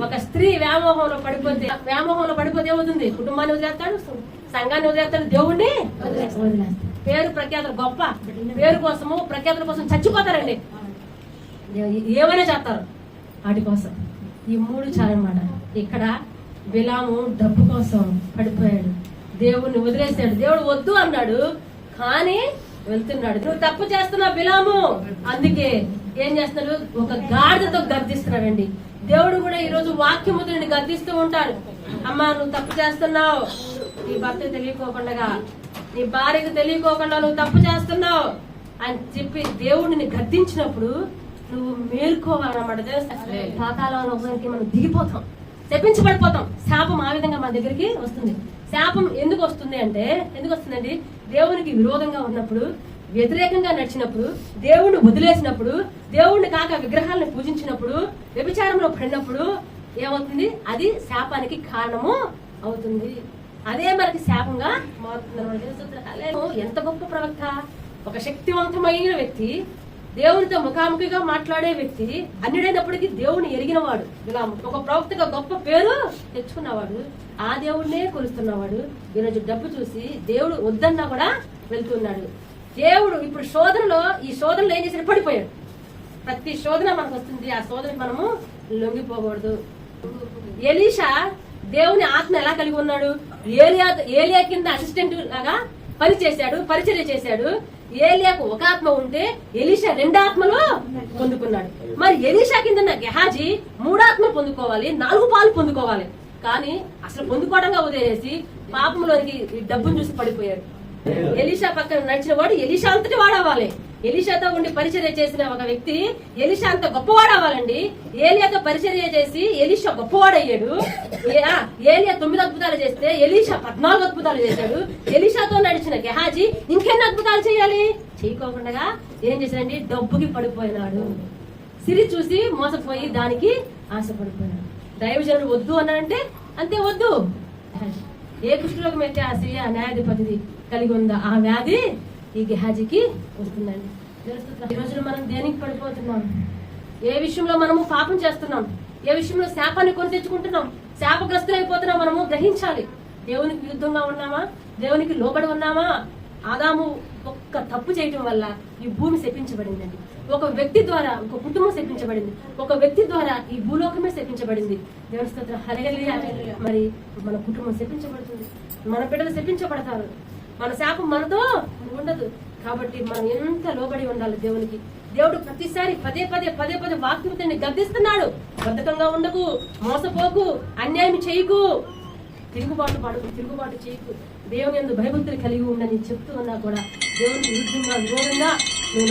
ఒక స్త్రీ వ్యామోహంలో పడిపోతే ఏమవుతుంది? కుటుంబాన్ని వదిలేస్తాడు, సంఘాన్ని వదిలేస్తాడు, దేవుణ్ణి వదిలేస్తాడు. పేరు ప్రఖ్యాతులు గొప్ప పేరు కోసము ప్రఖ్యాతుల కోసం చచ్చిపోతారండి. ఏమైనా చేస్తారు వాటి కోసం. ఈ మూడు చాలన్నమాట. ఇక్కడ బిలాము డబ్బు కోసం పడిపోయాడు, దేవుణ్ణి వదిలేసాడు. దేవుడు వద్దు అన్నాడు కానీ వెళ్తున్నాడు. నువ్వు తప్పు చేస్తున్నావు బిలాము. అందుకే ఏం చేస్తున్నాడు? ఒక గాడిదతో గర్దిస్తున్నాడండి. దేవుడు కూడా ఈ రోజు వాక్యముతో నిన్ను గర్దిస్తూ ఉంటాడు. అమ్మా నువ్వు తప్పు చేస్తున్నావు, నీ భర్త తెలియకోకుండా, నీ భార్యకు తెలియకోకుండా నువ్వు తప్పు చేస్తున్నావు అని చెప్పి దేవుడిని గద్దించినప్పుడు నువ్వు మేల్కోవాలన్నమాట. పాతాళంలోకి మనం దిగిపోతాం, శపించబడిపోతాం. శాపం ఆ విధంగా మన దగ్గరికి వస్తుంది. శాపం ఎందుకు వస్తుంది అంటే, ఎందుకు వస్తుందండి? దేవునికి విరోధంగా ఉన్నప్పుడు, వ్యతిరేకంగా నడిచినప్పుడు, దేవుణ్ణి వదిలేసినప్పుడు, దేవుణ్ణి కాక విగ్రహాలను పూజించినప్పుడు, వ్యభిచారంలో పడినప్పుడు ఏమవుతుంది? అది శాపానికి కారణము అవుతుంది. అదే మనకి శాపంగా మారుతుంది. ఎంత గొప్ప ప్రవక్త, ఒక శక్తివంతమైన వ్యక్తి, దేవునితో ముఖాముఖిగా మాట్లాడే వ్యక్తి, అన్యుడైనప్పటికీ దేవుని ఎరిగినవాడు, ఇలా ఒక ప్రవక్తగా గొప్ప పేరు తెచ్చుకున్నవాడు, ఆ దేవుడినే కొలుస్తున్నవాడు. ఈరోజు డబ్బు చూసి దేవుడు వద్దన్నా కూడా వెళ్తున్నాడు. దేవుడు ఇప్పుడు ఈ శోధనలో ఏం చేసి పడిపోయాడు. ప్రతి శోధన మనకు వస్తుంది, ఆ శోధనకి మనము లొంగిపోకూడదు. ఎలీషా దేవుని ఆత్మ ఎలా కలిగి ఉన్నాడు? ఏలియా కింద అసిస్టెంట్ లాగా పరిచర్య చేశాడు. ఏలియాకు ఒక ఆత్మ ఉంటే ఎలీషా 2 ఆత్మలు పొందుకున్నాడు. మరి ఎలీషా కింద గెహాజీ 3 ఆత్మలు పొందుకోవాలి, 4 పాలు పొందుకోవాలి. కానీ అసలు పొందుకోవడంగా వదిలేసి పాపంలోనికి డబ్బును చూసి పడిపోయాడు. ఎలీషా పక్కన నడిచిన వాడు ఎలీషా అంతటి వాడవ్వాలి. ఎలీషాతో ఉండి పరిచర్య చేసిన ఒక వ్యక్తి ఎలీషా అంత గొప్పవాడవ్వాలండి. ఏలియాతో పరిచర్య చేసి ఎలీషా గొప్పవాడయ్యాడు. ఏలియా 9 అద్భుతాలు చేస్తే ఎలీషా 14 అద్భుతాలు చేశాడు. ఎలీషాతో నడిచిన గెహాజీ ఇంకెన్ని అద్భుతాలు చేయాలి? చేయకోకుండా ఏం చేశాడండి? డబ్బుకి పడిపోయినాడు. సిరి చూసి మోసపోయి దానికి ఆశపడిపోయినాడు. దైవజనుడు వద్దు అన్నాడంటే అంతే వద్దు. ఏ కుష్ఠరోగం అయితే ఆ స్త్రీ ఆ న్యాయాధిపతి కలిగి ఉందా, ఆ వ్యాధి ఈ గెహాజీకి వస్తుందండి. ఈ రోజున మనం దేనికి పడిపోతున్నాం? ఏ విషయంలో మనము పాపం చేస్తున్నాం? ఏ విషయంలో శాపాన్ని కొని తెచ్చుకుంటున్నాం? శాపగ్రస్తులైపోతున్నాం. మనము గ్రహించాలి. దేవునికి విరుద్ధంగా ఉన్నామా? దేవునికి లోబడి ఉన్నామా? ఆదాము ఒక్క తప్పు చేయటం వల్ల ఈ భూమి శపించబడిందండి. ఒక వ్యక్తి ద్వారా ఒక కుటుంబం శపించబడింది. ఒక వ్యక్తి ద్వారా ఈ భూలోకమే శపించబడింది. దేవుని స్తోత్రం, హల్లెలూయా. మరి మన కుటుంబం శపించబడుతుంది, మన బిడ్డలు శపించబడతారు. మన శాపం మనతో ఉండదు. కాబట్టి మనం ఎంత లోబడి ఉండాలి దేవునికి. దేవుడు ప్రతిసారి పదే పదే వాక్యంతో గద్దిస్తున్నాడు. బద్ధకంగా ఉండకు, మోసపోకు, అన్యాయం చేయకు, తిరుగుబాటు చేయకు, దేవుని యందు భయభక్తులు కలిగి ఉండని చెప్తూ ఉన్నా కూడా దేవునికి విరుద్ధంగా విరోధంగా నువ్వు